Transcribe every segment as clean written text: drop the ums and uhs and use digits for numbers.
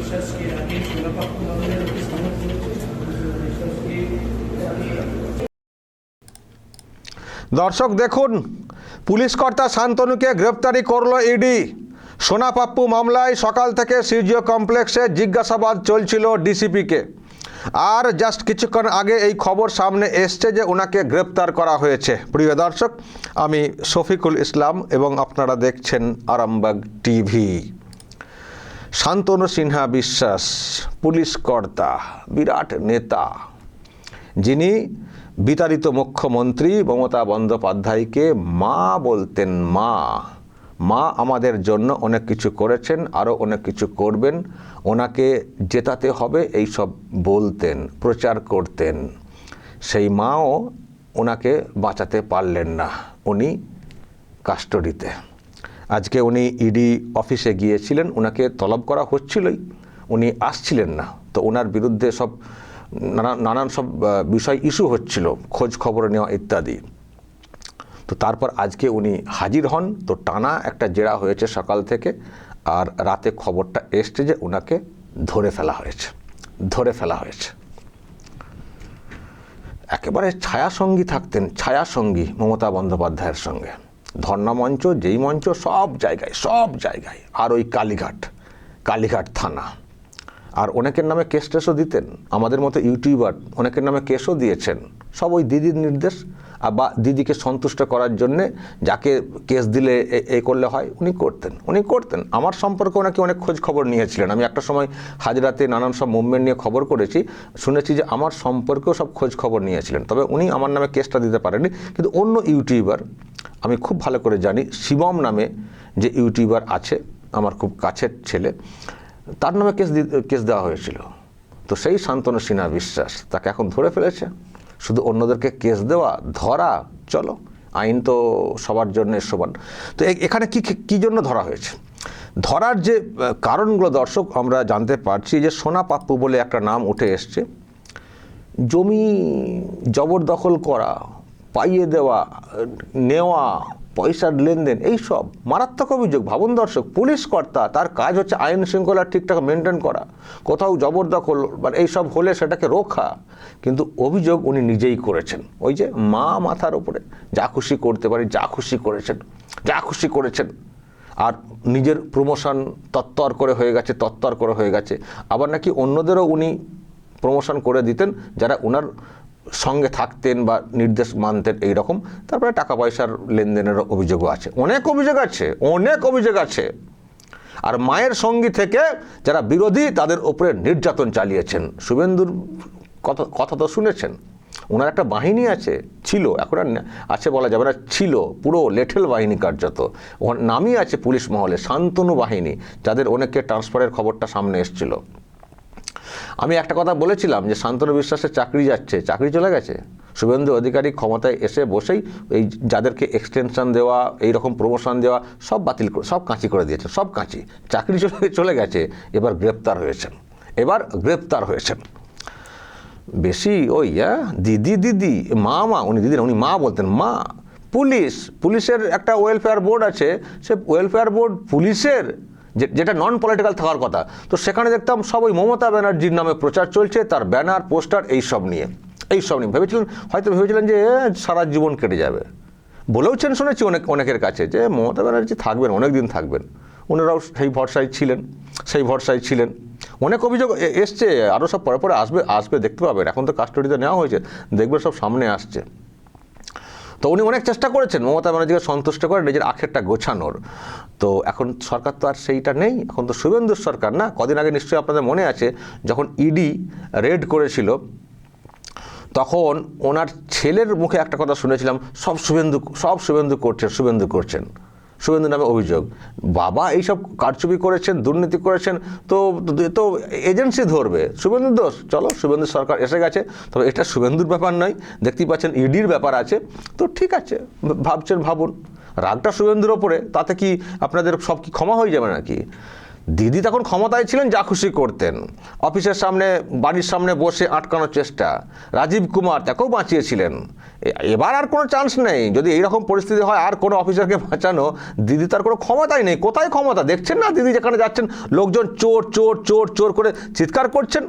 বিশ্বাস के आगे सोनापा मामले में समझ বিশ্বাস के দর্শক দেখুন, পুলিশ কর্তা শান্তনুকে গ্রেপ্তারি করল ইডি। সোনাপাপ্পু মামলায় সকাল থেকে সিজিও কমপ্লেক্সে জিজ্ঞাসাবাদ চলছিল ডিসিপিকে। আর জাস্ট কিছুক্ষণ আগে এই খবর সামনে এসছে যে ওনাকে গ্রেপ্তার করা হয়েছে। প্রিয় দর্শক, আমি শফিকুল ইসলাম এবং আপনারা দেখছেন আরামবাগ টিভি। শান্তনু সিনহা বিশ্বাস পুলিশ কর্তা, বিরাট নেতা, যিনি বিতাড়িত মুখ্যমন্ত্রী মমতা বন্দ্যোপাধ্যায়কে মা বলতেন। মা আমাদের জন্য অনেক কিছু করেছেন, আরও অনেক কিছু করবেন, ওনাকে জেতাতে হবে এইসব বলতেন, প্রচার করতেন। সেই মাও ওনাকে বাঁচাতে পারলেন না, উনি কাস্টডিতে। আজকে উনি ইডি অফিসে গিয়েছিলেন, ওনাকে তলব করা হচ্ছিলই, উনি আসছিলেন না। তো ওনার বিরুদ্ধে সব নানান সব বিষয় ইস্যু হচ্ছিল, খোঁজ খবর নেওয়া ইত্যাদি। তো তারপর আজকে উনি হাজির হন। তো টানা একটা জেরা হয়েছে সকাল থেকে, আর রাতে খবরটা এসছে যে ওনাকে ধরে ফেলা হয়েছে। একেবারে ছায়াসঙ্গী থাকতেন, ছায়াসঙ্গী মমতা বন্দ্যোপাধ্যায়ের সঙ্গে। ধর্ণামঞ্চ, যেই মঞ্চ, সব জায়গায়। আর ওই কালীঘাট থানা। আর অনেকের নামে কেস টেসও দিতেন, আমাদের মতো ইউটিউবার অনেকের নামে কেসও দিয়েছেন। সব ওই দিদির নির্দেশ, বা দিদিকে সন্তুষ্ট করার জন্যে যাকে কেস দিলে এই করলে হয় উনি করতেন। আমার সম্পর্কে ওনাকে অনেক খোঁজ খবর নিয়েছিলেন। আমি একটা সময় হাজরাতে নানান সব মুভমেন্ট নিয়ে খবর করেছি, শুনেছি যে আমার সম্পর্কেও সব খোঁজ খবর নিয়েছিলেন। তবে উনি আমার নামে কেসটা দিতে পারেননি। কিন্তু অন্য ইউটিউবার আমি খুব ভালো করে জানি, শিবম নামে যে ইউটিউবার আছে, আমার খুব কাছের ছেলে, তার নামে কেস দেওয়া হয়েছিল। তো সেই শান্তনু সিনহা বিশ্বাস, তাকে এখন ধরে ফেলেছে। শুধু অন্যদেরকে কেস দেওয়া, ধরা, চলো, আইন তো সবার জন্য সমান। তো এখানে কি জন্য ধরা হয়েছে? ধরার যে কারণগুলো দর্শক আমরা জানতে পারছি যে সোনাপাপ্পু বলে একটা নাম উঠে এসছে। জমি জবরদখল করা, পাইয়ে দেওয়া, নেওয়া, পয়সার লেনদেন, এই সব মারাত্মক অভিযোগ। ভাবুন দর্শক, পুলিশ কর্তা, তার কাজ হচ্ছে আইন শৃঙ্খলা ঠিকঠাক মেনটেন করা, কোথাও জবরদখল বা এইসব হলে সেটাকে রোখা। কিন্তু অভিযোগ উনি নিজেই করেছেন। ওই যে মা মাথার উপরে, যা খুশি করতে পারি, যা খুশি করেছেন। আর নিজের প্রমোশন তত্তর করে হয়ে গেছে। আবার নাকি অন্যদেরও উনি প্রমোশন করে দিতেন যারা ওনার সঙ্গে থাকতেন বা নির্দেশ মানতেন, এইরকম। তারপরে টাকা পয়সার লেনদেনের অভিযোগও আছে, অনেক অভিযোগ আছে। আর মায়ের সঙ্গী থেকে যারা বিরোধী তাদের উপরে নির্যাতন চালিয়েছেন। শুভেন্দুর কথা তো শুনেছেন। ওনার একটা বাহিনী ছিল, এখন আর আছে বলা যাবে না, ছিল পুরো লেঠেল বাহিনী কার্যত। ওর নামই আছে পুলিশ মহলে শান্তনু বাহিনী, যাদের অনেকে ট্রান্সফারের খবরটা সামনে এসেছিল। আমি একটা কথা বলেছিলাম যে শান্তনু বিশ্বাসের চাকরি চলে গেছে। শুভেন্দু অধিকারী ক্ষমতায় এসে বসেই এই যাদেরকে এক্সটেনশন দেওয়া, এইরকম প্রমোশন দেওয়া সব বাতিল করে, সব কাঁচি করে দিয়েছে, সব কাঁচি। চাকরি চলে গেছে, এবার গ্রেপ্তার হয়েছেন। বেশি ওই দিদি মা উনি মা বলতেন, মা। পুলিশের একটা ওয়েলফেয়ার বোর্ড আছে, সে ওয়েলফেয়ার বোর্ড পুলিশের যেটা নন পলিটিক্যাল থাকার কথা, তো সেখানে দেখতাম সব ওই মমতা ব্যানার্জির নামে প্রচার চলছে, তার ব্যানার, পোস্টার, এইসব নিয়ে ভেবেছিলেন যে সারা জীবন কেটে যাবে। বলেওছেন, শুনেছি অনেকের কাছে যে মমতা ব্যানার্জি থাকবেন, অনেক দিন থাকবেন। ওনারাও সেই ভরসায় ছিলেন। অনেক অভিযোগ এসছে, আরও সব পরে আসবে দেখতে পাবেন। এখন তো কাস্টডিতে নেওয়া হয়েছে, দেখবে সব সামনে আসছে। তো উনি অনেক চেষ্টা করেছেন মমতা ব্যানার্জিকে সন্তুষ্ট করে নিজের আখেরটা গোছানোর। তো এখন সরকার তো আর সেইটা নেই, এখন তো শুভেন্দুর সরকার না। কদিন আগে নিশ্চয়ই আপনাদের মনে আছে, যখন ইডি রেড করেছিল, তখন ওনার ছেলের মুখে একটা কথা শুনেছিলাম, সব শুভেন্দু করছেন। শুভেন্দু নামে অভিযোগ, বাবা এইসব কারচুপি করেছেন, দুর্নীতি করেছেন, তো এজেন্সি ধরবে, শুভেন্দুর দোষ। চলো, শুভেন্দু সরকার এসে গেছে, তবে এটা শুভেন্দুর ব্যাপার নয়, দেখতেই পাচ্ছেন ইডির ব্যাপার আছে। তো ঠিক আছে, ভাবুন, রাগটা শুভেন্দুর ওপরে, তাতে কি আপনাদের সব কি ক্ষমা হয়ে যাবে নাকি? দিদি তখন ক্ষমতায় ছিলেন, যা খুশি করতেন, অফিসের সামনে বাড়ির সামনে বসে আটকানোর চেষ্টা, রাজীব কুমার তাকেও বাঁচিয়েছিলেন। এবার আর কোনো চান্স নেই, যদি এইরকম পরিস্থিতি হয় আর কোনো অফিসারকে বাঁচানো, দিদি তার কোনো ক্ষমতাই নেই। কোথায় ক্ষমতা দেখছেন না, দিদি যেখানে যাচ্ছেন লোকজন চোর চোর চোর চোর করে চিৎকার করছেন।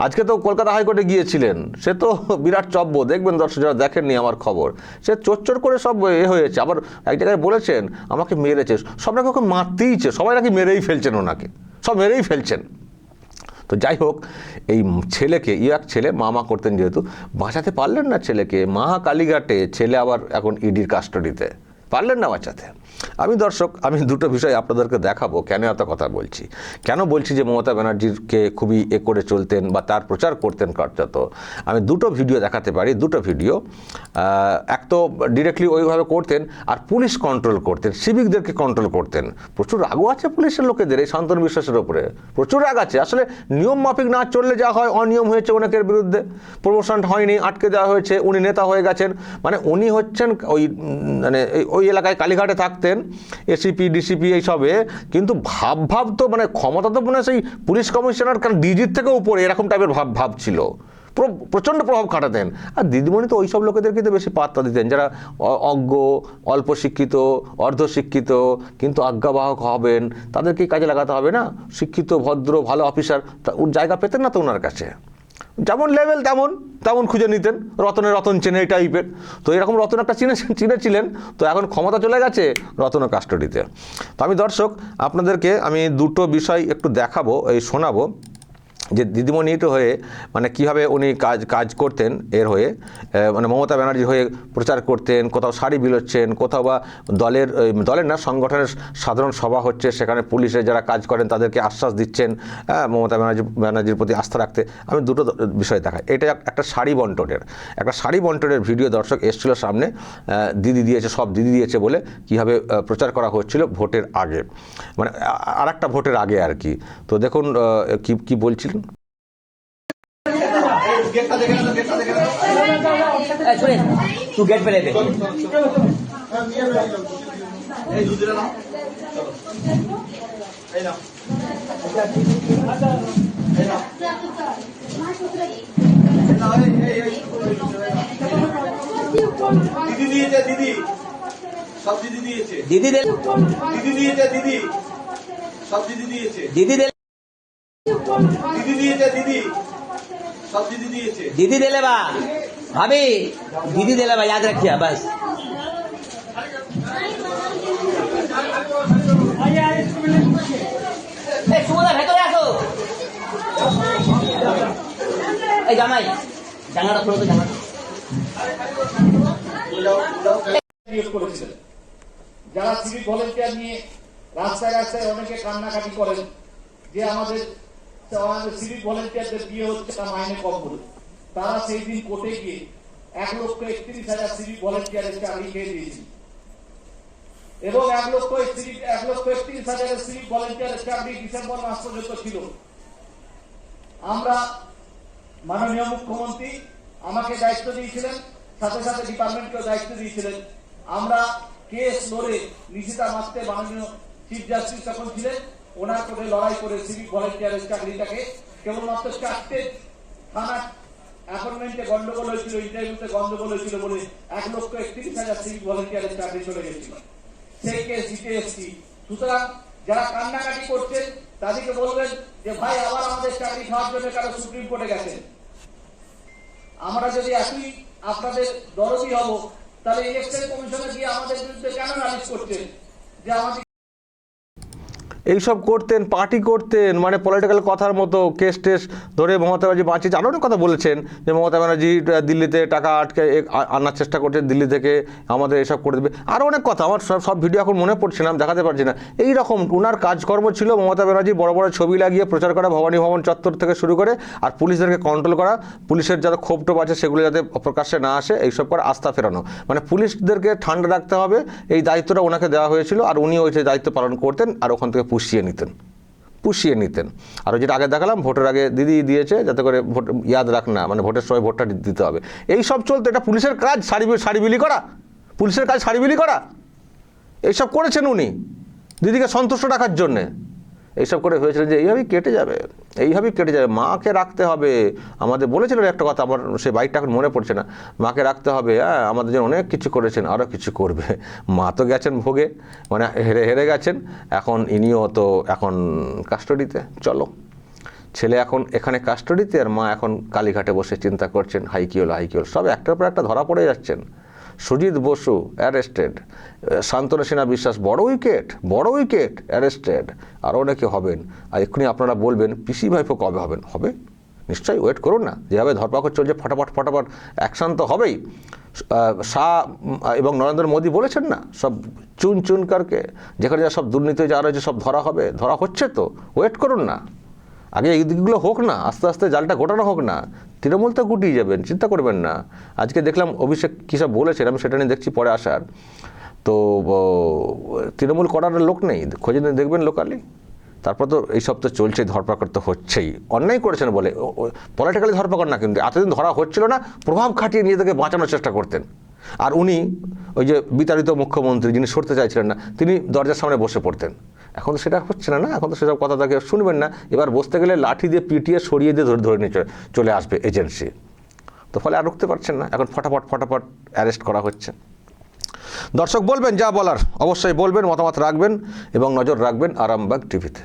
আজকে তো কলকাতা হাইকোর্টে গিয়েছিলেন, সে তো বিরাট চব্য, দেখবেন দর্শক যারা দেখেননি আমার খবর, সে চোর চোর করে সব হয়েছে। আবার এক জায়গায় বলেছেন আমাকে মেরেছে, সব নাকি ওকে মারতেইছে, সবাই নাকি মেরেই ফেলছেন, ওনাকে সব মেরেই ফেলছেন। তো যাই হোক, এই ছেলেকে, এক ছেলে মামা করতেন যেহেতু, বাঁচাতে পারলেন না ছেলেকে। কালীঘাটে ছেলে আবার এখন ইডির কাস্টডিতে, পারলেন না বাঁচাতে। আমি দুটো বিষয় আপনাদেরকে দেখাবো কেন এত কথা বলছি। কেন বলছি যে মমতা ব্যানার্জিকে খুবই করে চলতেন বা তার প্রচার করতেন কার্যত। আমি দুটো ভিডিও দেখাতে পারি, দুটো ভিডিও। এক তো ডিরেক্টলি ওইভাবে করতেন, আর পুলিশ কন্ট্রোল করতেন, সিভিকদেরকে কন্ট্রোল করতেন। প্রচুর রাগও আছে পুলিশের লোকেদের এই শান্তনু বিশ্বাসের ওপরে, প্রচুর রাগ আছে। আসলে নিয়ম মাফিক না চললে যা হয়, অনিয়ম হয়েছে অনেকের বিরুদ্ধে, প্রমোশন হয়নি, আটকে দেওয়া হয়েছে, উনি নেতা হয়ে গেছেন। মানে উনি হচ্ছেন ওই এলাকায় কালীঘাটে থাকতেন, এসিপি ডিসিপি এইসবে, কিন্তু ভাব তো ক্ষমতা তো সেই পুলিশ কমিশনার, কারণ ডিজির থেকে উপরে, এরকম টাইপের ভাব ছিল, প্রচণ্ড প্রভাব খাটাতেন। আর দিদিমণি তো ওইসব লোকেদের কিন্তু বেশি পাত্তা দিতেন, যারা অজ্ঞ, অল্প শিক্ষিত, অর্ধশিক্ষিত, কিন্তু আজ্ঞাবাহক হবেন, তাদেরকেই কাজে লাগাতে হবে না। শিক্ষিত ভদ্র ভালো অফিসার জায়গা পেতেন না তো ওনার কাছে, যেমন লেভেল তেমন খুঁজে নিতেন। রতন চেনে এই টাইপের, তো এরকম রতন একটা চিনেছিলেন, তো এখন ক্ষমতা চলে গেছে রতন কাস্টডিতে। তো আমি দর্শক আপনাদেরকে দুটো বিষয় একটু দেখাবো, শোনাবো, যে দিদিমণির হয়ে কীভাবে উনি কাজ করতেন, এর হয়ে মমতা ব্যানার্জির হয়ে প্রচার করতেন। কোথাও শাড়ি বিলোচ্ছেন, কোথাও বা দলের না সংগঠনের সাধারণ সভা হচ্ছে, সেখানে পুলিশের যারা কাজ করেন তাদেরকে আশ্বাস দিচ্ছেন মমতা ব্যানার্জির প্রতি আস্থা রাখতে। আমি দুটো বিষয় দেখাই। এটা একটা শাড়ি বন্টনের ভিডিও দর্শক এসেছিল সামনে, দিদি দিয়েছে, সব দিদি দিয়েছে বলে কীভাবে প্রচার করা হচ্ছিল ভোটের আগে, আর একটা ভোটের আগে আর কি। তো দেখুন কি বলছিলেন। तू गेट पे ले दे। दीदी दिए दीदी सब दीदी दिए दीदी दे दीदी दिए दीदी सब दीदी दिए दीदी दे दीदी दिए दीदी सब दीदी दिए दीदी दे ले बा भाभी दीदी दे ले बा, याद रखिए बस। सुमना ভেতরে আসো। এই জামাই জানাটা খুলো তো, জানাটা যারা সিভিক ভলেন্টিয়ার নিয়ে রাস্তায় রাস্তায় অনেকে কান্নাকাটি করেন যে আমাদের সিভিক ভলেন্টিয়ারদের বিয়ে হচ্ছে তা মাইনে কম বলে, তারা সেই দিন কোর্টে গিয়ে 1,31,000 সিভিক ভলেন্টিয়ারের চাকরি খেয়ে দিয়েছিল এবং 1,31,000 সিভিক ভলেন্টিয়ারের চাকরি ডিসেম্বর মাস পর্যন্ত ছিল। আমরা মাননীয় মুখ্যমন্ত্রী আমাকে দায়িত্ব দিয়েছিলেন, সাথে সাথে ডিপার্টমেন্টকেও দায়িত্ব দিয়েছিলেন। আমরা কেস লড়ে নিশিতা মাসতে মাননীয় চিফ জাস্টিস তখন ছিলেন, ওনার কোর্টে লড়াই করে সিভিক ভলেন্টিয়ারের চাকরিটাকে কেবলমাত্র 4টে থানা অ্যাপয়েন্টমেন্টে গন্ডগোল হয়েছিল, ইন্টারভিউতে গন্ডগোল হয়েছিল বলে 1,31,000 সিভিক ভলেন্টিয়ারের চাকরি চলে গেছিল। সেই কেস জিতে এসেছি। সুতরাং যারা কান্নাকাটি করছেন তাদেরকে বলবেন যে ভাই আবার আমাদের চাকরি খাওয়ার জন্য কারো সুপ্রিম কোর্টে গেছেন। আমরা যদি এতই আপনাদের দরদি হব, তাহলে ইলেকশন কমিশনে গিয়ে আমাদের বিরুদ্ধে কেন নালিশ করছেন যে আমাদের এইসব করতেন, পার্টি করতেন, পলিটিক্যাল কথার মতো কেস টেস ধরে মমতা ব্যানার্জি বাঁচিয়েছে। আরও অনেক কথা বলেছেন যে মমতা ব্যানার্জি দিল্লিতে টাকা আটকে আনার চেষ্টা করছেন, দিল্লি থেকে আমাদের এসব করে দেবে, আরও অনেক কথা। আমার সব ভিডিও এখন মনে পড়ছে না, দেখাতে পারছি না। এই রকম ওনার কাজকর্ম ছিল মমতা ব্যানার্জি বড় বড় ছবি লাগিয়ে প্রচার করা, ভবানী ভবন চত্বর থেকে শুরু করে, আর পুলিশদেরকে কন্ট্রোল করা, পুলিশের যাতে ক্ষোভ টোপ আছে সেগুলো যাতে প্রকাশ্যে না আসে, এইসব করে আস্থা ফেরানো। পুলিশদেরকে ঠান্ডা রাখতে হবে, এই দায়িত্বটা ওনাকে দেওয়া হয়েছিল, আর উনি ওই যে দায়িত্ব পালন করতেন, আর ওখান থেকে পুষিয়ে নিতেন। আর যেটা আগে দেখালাম, ভোটের আগে দিদি দিয়েছে যাতে করে ভোট ইয়াদ রাখ না, ভোটের সময় ভোটটা দিতে হবে, এই সব চলতো। এটা পুলিশের কাজ, শাড়ি বিলি করা, পুলিশের কাজ শাড়ি বিলি করা, এইসব করেছেন উনি দিদিকে সন্তুষ্ট রাখার জন্যে। এইসব করে হয়েছিল যে এইভাবেই কেটে যাবে, এইভাবেই কেটে যাবে। মাকে রাখতে হবে, আমাদের বলেছিলেন একটা কথা, আমার সেই বাইকটা এখন মনে পড়ছে না, মাকে রাখতে হবে, হ্যাঁ আমাদের জন্য অনেক কিছু করেছেন, আরও কিছু করবে। মা তো গেছেন ভোগে, মানে হেরে গেছেন, এখন ইনিও তো এখন কাস্টডিতে। চলো, ছেলে এখন এখানে কাস্টডিতে, আর মা এখন কালীঘাটে বসে চিন্তা করছেন হাই কী হলো, সব একটার পর একটা ধরা পড়ে যাচ্ছেন। সুজিত বসু অ্যারেস্টেড, শান্তনু সিনহা বিশ্বাস বড় উইকেট অ্যারেস্টেড, আরও অনেকে হবেন। আর এক্ষুনি আপনারা বলবেন পিসি ভাইপো কবে হবেন? হবে নিশ্চয়ই, ওয়েট করুন না। যেভাবে ধরপাকড় চলছে ফটাফট অ্যাকশন তো হবেই। শাহ এবং নরেন্দ্র মোদী বলেছেন না, সব চুন কারকে যেখানে যা সব দুর্নীতি যা রয়েছে সব ধরা হবে, ধরা হচ্ছে তো, ওয়েট করুন না। আগে এই দিকগুলো হোক না, আস্তে আস্তে জালটা গোটানো হোক না, তৃণমূল তো গুটিয়ে যাবেন, চিন্তা করবেন না। আজকে দেখলাম অভিষেক কী সব বলেছেন, আমি সেটা নিয়ে দেখছি পরে আসার। তো তৃণমূল করার লোক নেই, খোঁজে নিয়ে দেখবেন লোকালি। তারপর তো এইসব তো চলছেই, ধরপাকড় তো হচ্ছেই, অন্যায় করেছেন বলে পলিটিক্যালি ধরপাকড় না, কিন্তু এতদিন ধরা হচ্ছিল না, প্রভাব খাটিয়ে নিজেদেরকে বাঁচানোর চেষ্টা করতেন। আর উনি ওই যে বিতাড়িত মুখ্যমন্ত্রী যিনি সরতে চাইছিলেন না, তিনি দরজার সামনে বসে পড়তেন। এখন তো সেটা হচ্ছে না, এখন তো সেসব কথা তাকে শুনবেন না। এবার বসতে গেলে লাঠি দিয়ে পিটিয়ে সরিয়ে দিয়ে ধরে নিয়ে চলে আসবে এজেন্সি। তো ফলে আর রুখতে পারছেন না, এখন ফটাফট অ্যারেস্ট করা হচ্ছে। দর্শক বলবেন যা বলার অবশ্যই বলবেন, মতামত রাখবেন এবং নজর রাখবেন আরামবাগ টিভিতে।